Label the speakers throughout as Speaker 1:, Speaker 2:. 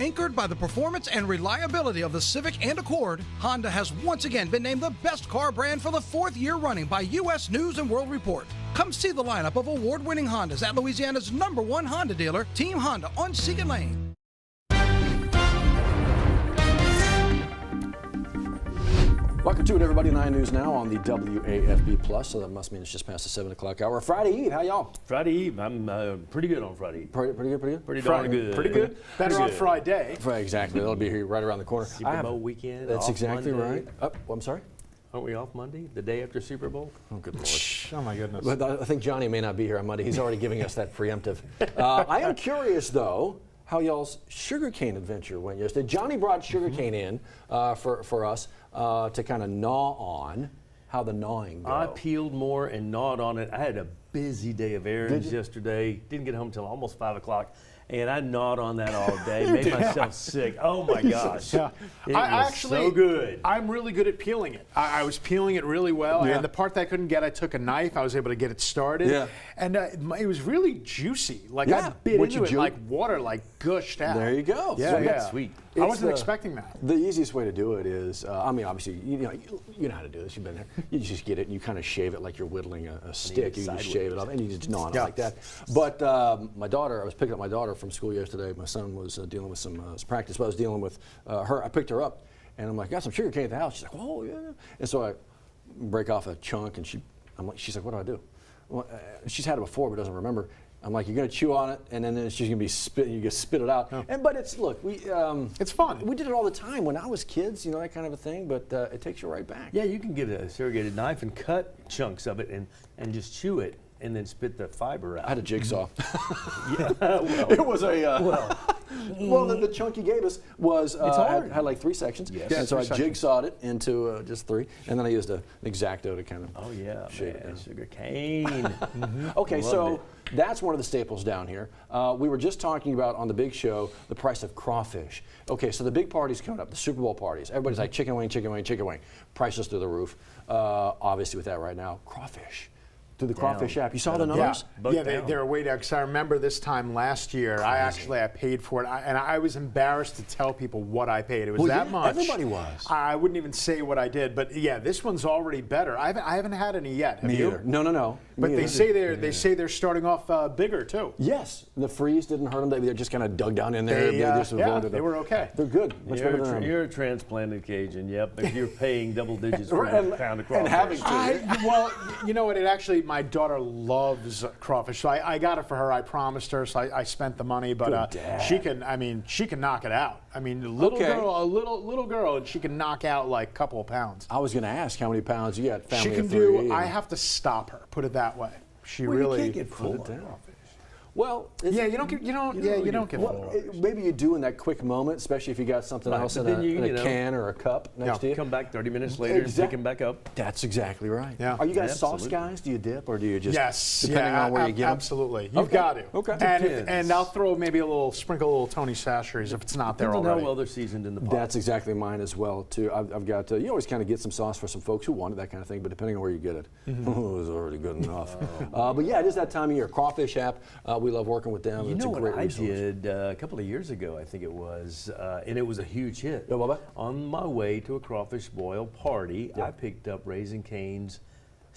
Speaker 1: Anchored by the performance and reliability of the Civic and Accord, Honda has once again been named the best car brand for the 4th year running by U.S. News and World Report. Come see the lineup of award-winning Hondas at Louisiana's #1 Honda dealer, Team Honda on Seagan Lane.
Speaker 2: Welcome to it, everybody. 9 News Now on the WAFB Plus, so that must mean it's just past the 7 o'clock hour. Friday Eve, how y'all?
Speaker 3: Friday Eve, I'm pretty good on Friday Eve.
Speaker 2: Pretty good?
Speaker 3: Pretty darn good.
Speaker 4: Pretty good? Better on Friday.
Speaker 2: Exactly. That'll be here right around the corner.
Speaker 3: Super Bowl weekend.
Speaker 2: That's exactly
Speaker 3: Monday.
Speaker 2: right. Oh, I'm sorry?
Speaker 3: Aren't we off Monday, the day after Super Bowl?
Speaker 2: Oh, good Lord.
Speaker 4: Oh, my goodness.
Speaker 2: But I think Johnny may not be here on Monday. He's already giving us that preemptive. I am curious, though, how y'all's sugarcane adventure went yesterday. Johnny brought sugarcane in for us to kind of gnaw on. How the gnawing go?
Speaker 3: I peeled more and gnawed on it. I had a busy day of errands yesterday. Didn't get home until almost 5 o'clock. And I gnawed on that all day, made myself sick. Oh my gosh.
Speaker 4: Yeah.
Speaker 3: It was
Speaker 4: actually,
Speaker 3: so good.
Speaker 4: I'm really good at peeling it. I was peeling it really well, and the part that I couldn't get, I took a knife. I was able to get it started.
Speaker 2: Yeah.
Speaker 4: And it was really juicy. Like I bit
Speaker 2: What
Speaker 4: into
Speaker 2: you
Speaker 4: it like water like gushed out.
Speaker 2: There you go.
Speaker 4: Yeah,
Speaker 2: Sweet.
Speaker 4: yeah.
Speaker 3: Sweet.
Speaker 4: I wasn't expecting that.
Speaker 2: The easiest way to do it is, I mean, obviously, you know how to do this. You've been there. You just get it and you kind of shave it like you're whittling a stick. You just shave it off and you just gnaw on it like that. But my daughter, I was picking up my daughter from school yesterday. My son was dealing with some practice, but I was dealing with her. I picked her up and I'm like, got some sugar cane at the house. She's like, oh yeah. And so I break off a chunk and she's like, what do I do? Well, she's had it before but doesn't remember. I'm like, you're gonna chew on it, and then it's just gonna be spit. You just spit it out. Oh. But it's
Speaker 4: it's fun.
Speaker 2: We did it all the time when I was kids, that kind of a thing. But it takes you right back.
Speaker 3: Yeah, you can get a surrogated knife and cut chunks of it and just chew it and then spit the fiber out.
Speaker 2: I had a jigsaw.
Speaker 3: Well,
Speaker 2: it was well, the chunk he gave us was had like 3 sections.
Speaker 3: Yes.
Speaker 2: And so I
Speaker 4: 3
Speaker 2: jigsawed it into just 3, and then I used an X-Acto to kind of shape it down.
Speaker 3: Sugar cane.
Speaker 2: Okay,
Speaker 3: Loved
Speaker 2: so
Speaker 3: it.
Speaker 2: that's one of the staples down here. We were just talking about on the big show the price of crawfish. Okay, so the big party's coming up, the Super Bowl parties. Everybody's like chicken wing, chicken wing, chicken wing. Prices through the roof. Obviously with that right now, crawfish. Through the crawfish app. You saw the numbers?
Speaker 4: Yeah, they're way down. Because I remember this time last year, I paid for it, and I was embarrassed to tell people what I paid. It was that much.
Speaker 2: Everybody was.
Speaker 4: I wouldn't even say what I did, but yeah, this one's already better. I haven't had any yet. Have you?
Speaker 2: Either. No.
Speaker 4: But they say they're starting off bigger too.
Speaker 2: Yes, the freeze didn't hurt them. They just kind of dug down in there.
Speaker 4: They were okay.
Speaker 2: They're good. Much better than
Speaker 3: You're a transplanted Cajun. Yep. If you're paying double digits for a pound of crawfish.
Speaker 2: And having to.
Speaker 4: Well, you know what? It actually, my daughter loves crawfish, so I got it for her. I promised her, so I spent the money. But she can knock it out. I mean, a little girl, and she can knock out like a couple of pounds.
Speaker 2: I was going to ask how many pounds you got. Family
Speaker 4: She can
Speaker 2: of 3.
Speaker 4: do. I have to stop her. Put it that way. She
Speaker 3: You
Speaker 4: really
Speaker 3: can't get full of crawfish.
Speaker 2: Well,
Speaker 4: you don't get full.
Speaker 2: Maybe you do in that quick moment, especially if you got something else in a can or a cup next to you.
Speaker 3: Come back 30 minutes later and pick them back up.
Speaker 2: That's exactly right.
Speaker 4: Yeah.
Speaker 2: Are you guys sauce guys? Do you dip or do you just
Speaker 4: depending
Speaker 2: on where you get them?
Speaker 4: Absolutely. You've got to.
Speaker 2: Okay.
Speaker 4: And I'll throw maybe sprinkle a little Tony Chachere's if it's not there already.
Speaker 3: Well, they're seasoned in the pot.
Speaker 2: That's exactly mine as well too. I've got you always kind of get some sauce for some folks who wanted that kind of thing, but depending on where you get it, it's already good enough. But yeah, it is that time of year. Crawfish app. We love working with them.
Speaker 3: You
Speaker 2: it's
Speaker 3: know
Speaker 2: a great
Speaker 3: what I
Speaker 2: resource.
Speaker 3: did a couple of years ago, I think it was, and it was a huge hit.
Speaker 2: Yeah, what?
Speaker 3: On my way to a crawfish boil party, I picked up Raising Cane's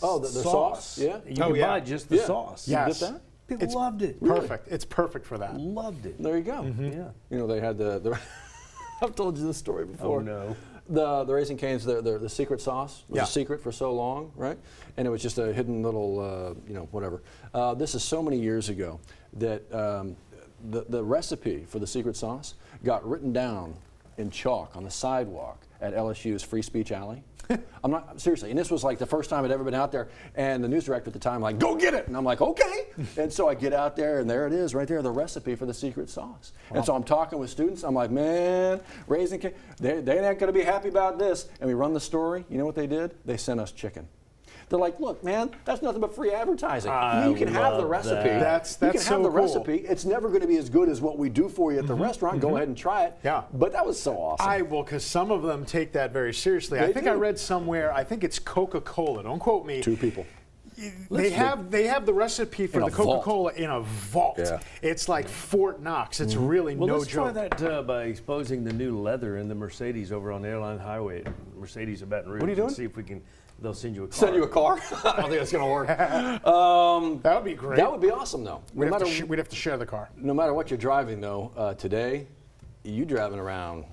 Speaker 2: the sauce. Yeah.
Speaker 3: You can buy just the sauce.
Speaker 4: Yes.
Speaker 2: You get that?
Speaker 3: People loved it.
Speaker 4: Perfect. It's perfect for that.
Speaker 3: Loved it.
Speaker 2: There you go.
Speaker 3: Yeah.
Speaker 2: They had the I've told you this story before.
Speaker 3: Oh no.
Speaker 2: The Raising Cane's, the secret sauce was a secret for so long, right? And it was just a hidden little, whatever. This is so many years ago that the recipe for the secret sauce got written down in chalk on the sidewalk at LSU's Free Speech Alley. I'm not, seriously, and this was like the first time I'd ever been out there, and the news director at the time like, go get it! And I'm like, okay! And so I get out there, and there it is, right there, the recipe for the secret sauce. Wow. And so I'm talking with students, I'm like, man, Raising Cane, they ain't gonna be happy about this. And we run the story, you know what they did? They sent us chicken. They're like, look, man, that's nothing but free advertising. You can have the recipe.
Speaker 4: That's
Speaker 2: you can
Speaker 4: so
Speaker 2: have the
Speaker 4: cool.
Speaker 2: recipe. It's never going to be as good as what we do for you at the restaurant. Go ahead and try it.
Speaker 4: Yeah.
Speaker 2: But that was so awesome.
Speaker 4: Because some of them take that very seriously. I think I read somewhere, I think it's Coca-Cola, don't quote me.
Speaker 2: 2 people.
Speaker 4: They have the recipe for the Coca-Cola in a vault.
Speaker 2: Yeah.
Speaker 4: It's like Fort Knox. It's really no
Speaker 3: let's
Speaker 4: joke.
Speaker 3: try that by exposing the new leather in the Mercedes over on Airline Highway. Mercedes of Baton Rouge.
Speaker 2: What are you doing?
Speaker 3: And see if we can. They'll send you a car.
Speaker 2: Send you a car? I don't think that's going to work.
Speaker 4: That would be great.
Speaker 2: That would be awesome, though.
Speaker 4: We'd have to share the car.
Speaker 2: No matter what you're driving, though, today, you driving around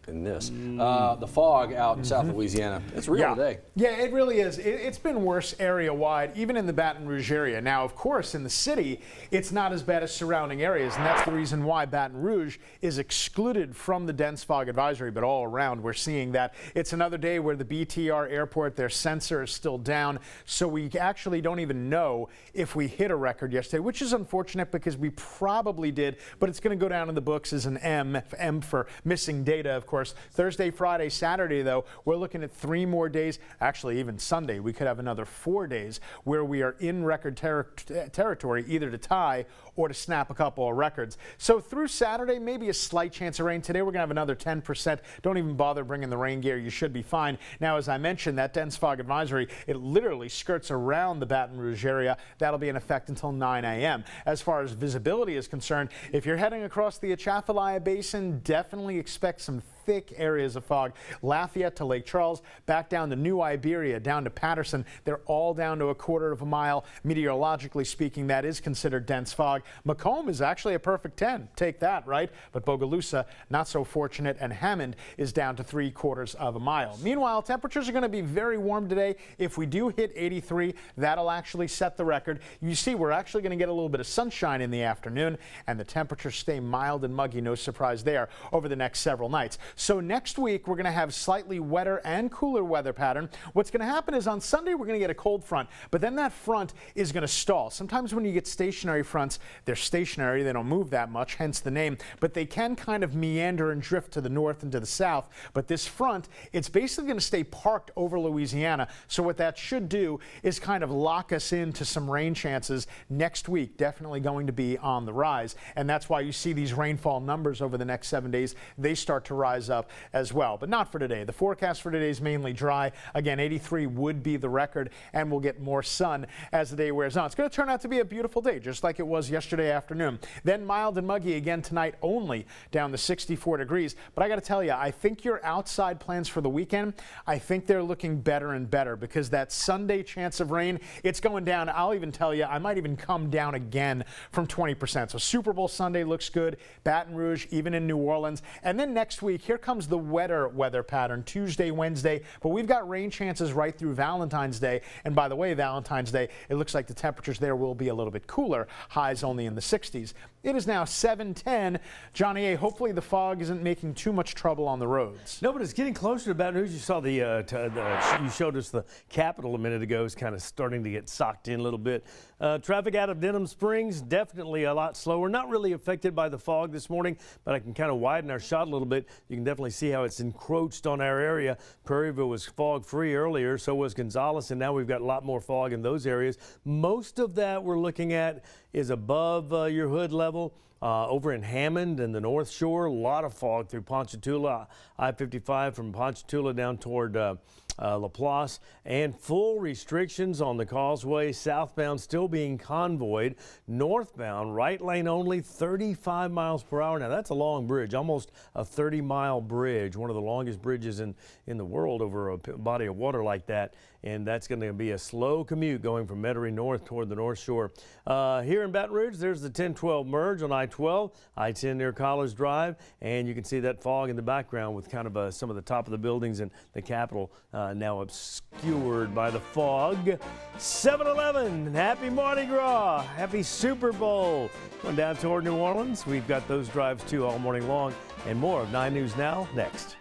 Speaker 2: in this. The fog out in South Louisiana, it's real today.
Speaker 4: Yeah, it really is. It's been worse area-wide, even in the Baton Rouge area. Now, of course, in the city, it's not as bad as surrounding areas, and that's the reason why Baton Rouge is excluded from the dense fog advisory, but all around we're seeing that. It's another day where the BTR airport, their sensor is still down, so we actually don't even know if we hit a record yesterday, which is unfortunate because we probably did, but it's going to go down in the books as an M for missing data, of course. Thursday, Friday, Saturday, though, we're looking at 3 more days. Actually, even Sunday, we could have another 4 days where we are in record territory, either to tie or to snap a couple of records. So through Saturday, maybe a slight chance of rain. Today, we're going to have another 10%. Don't even bother bringing the rain gear. You should be fine. Now, as I mentioned, that dense fog advisory, it literally skirts around the Baton Rouge area. That'll be in effect until 9 a.m. As far as visibility is concerned, if you're heading across the Atchafalaya Basin, definitely expect some thick areas of fog. Lafayette to Lake Charles, back down to New Iberia, down to Patterson. They're all down to a quarter of a mile. Meteorologically speaking, that is considered dense fog. Macomb is actually a perfect 10. Take that, right? But Bogalusa, not so fortunate, and Hammond is down to 3/4 of a mile. Meanwhile, temperatures are going to be very warm today. If we do hit 83, that'll actually set the record. You see, we're actually going to get a little bit of sunshine in the afternoon, and the temperatures stay mild and muggy, no surprise there, over the next several nights. So next week, we're going to have slightly wetter and cooler weather pattern. What's going to happen is on Sunday, we're going to get a cold front, but then that front is going to stall. Sometimes when you get stationary fronts, they're stationary, they don't move that much, hence the name, but they can kind of meander and drift to the north and to the south. But this front, it's basically going to stay parked over Louisiana. So what that should do is kind of lock us into some rain chances next week, definitely going to be on the rise. And that's why you see these rainfall numbers over the next 7 days. They start to rise up as well, but not for today. The forecast for today is mainly dry. Again, 83 would be the record, and we'll get more sun as the day wears on. It's going to turn out to be a beautiful day, just like it was yesterday afternoon. Then mild and muggy again tonight, only down to 64 degrees. But I got to tell you, I think your outside plans for the weekend, I think they're looking better and better, because that Sunday chance of rain, it's going down. I'll even tell you, I might even come down again from 20%. So Super Bowl Sunday looks good. Baton Rouge, even in New Orleans. And then next week, here comes the wetter weather pattern, Tuesday, Wednesday, but we've got rain chances right through Valentine's Day. And by the way, Valentine's Day, it looks like the temperatures there will be a little bit cooler, highs only in the 60s. It is now 7:10. Johnny A., hopefully the fog isn't making too much trouble on the roads.
Speaker 3: No, but it's getting closer to Baton Rouge. You saw you showed us the Capitol a minute ago. It's kind of starting to get socked in a little bit. Traffic out of Denham Springs, definitely a lot slower. Not really affected by the fog this morning, but I can kind of widen our shot a little bit. You can definitely see how it's encroached on our area. Prairieville was fog-free earlier, so was Gonzales, and now we've got a lot more fog in those areas. Most of that we're looking at is above your hood level. Over in Hammond and the North Shore, a lot of fog through Ponchatoula, I-55 from Ponchatoula down toward Laplace, and full restrictions on the causeway. Southbound still being convoyed. Northbound, right lane only, 35 miles per hour. Now that's a long bridge, almost a 30-mile bridge, one of the longest bridges in the world over a body of water like that. And that's going to be a slow commute going from Metairie North toward the North Shore. Here in Baton Rouge, there's the 1012 merge on I-12, I-10 near College Drive, and you can see that fog in the background with kind of some of the top of the buildings and the Capitol now obscured by the fog. 7-Eleven, happy Mardi Gras, happy Super Bowl. Going down toward New Orleans, we've got those drives too all morning long, and more of 9 News Now next.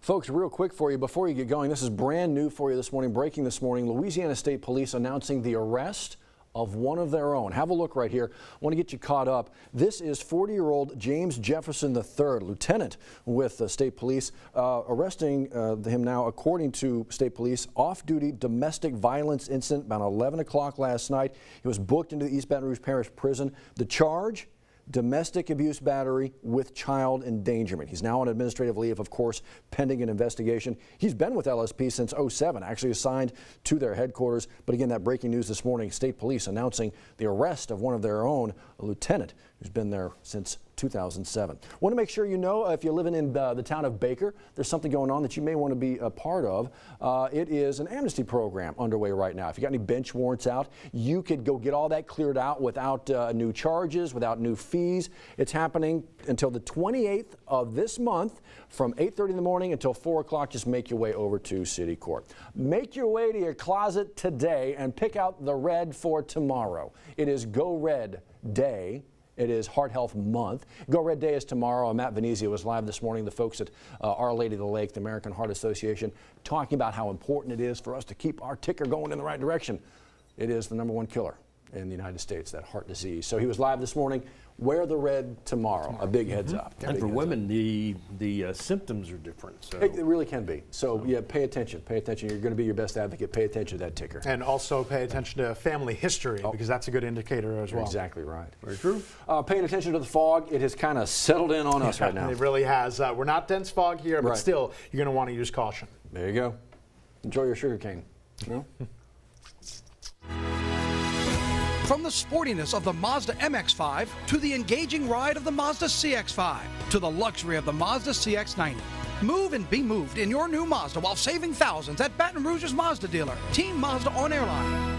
Speaker 2: Folks, real quick for you, before you get going, this is brand new for you this morning, breaking this morning. Louisiana State Police announcing the arrest of one of their own. Have a look right here. I want to get you caught up. This is 40-year-old James Jefferson III, lieutenant with the State Police, arresting him now, according to State Police, off-duty domestic violence incident about 11 o'clock last night. He was booked into the East Baton Rouge Parish Prison. The charge? Domestic abuse battery with child endangerment. He's now on administrative leave, of course, pending an investigation. He's been with LSP since '07, actually assigned to their headquarters. But again, that breaking news this morning, State Police announcing the arrest of one of their own, a lieutenant who's been there since 2007. Want to make sure you know, if you're living in the town of Baker, there's something going on that you may want to be a part of. It is an amnesty program underway right now. If you got any bench warrants out, you could go get all that cleared out without new charges, without new fees. It's happening until the 28th of this month from 8:30 in the morning until 4 o'clock. Just make your way over to City Court. Make your way to your closet today and pick out the red for tomorrow. It is Go Red Day. It is Heart Health Month. Go Red Day is tomorrow. Matt Venezia was live this morning. The folks at Our Lady of the Lake, the American Heart Association, talking about how important it is for us to keep our ticker going in the right direction. It is the #1 killer in the United States, that heart disease. So he was live this morning. Wear the red tomorrow. A big heads up.
Speaker 3: And for women, the symptoms are different. So.
Speaker 2: It really can be. So yeah, pay attention. Pay attention. You're going to be your best advocate. Pay attention to that ticker.
Speaker 4: And also pay attention to family history, because that's a good indicator as well.
Speaker 2: Exactly right.
Speaker 3: Very true.
Speaker 2: Paying attention to the fog, it has kind of settled in on us right now.
Speaker 4: It really has. We're not dense fog here, but still, you're going to want to use caution.
Speaker 2: There you go. Enjoy your sugar cane. You know?
Speaker 1: From the sportiness of the Mazda MX-5 to the engaging ride of the Mazda CX-5 to the luxury of the Mazda CX-90. Move and be moved in your new Mazda while saving thousands at Baton Rouge's Mazda dealer, Team Mazda on Airline.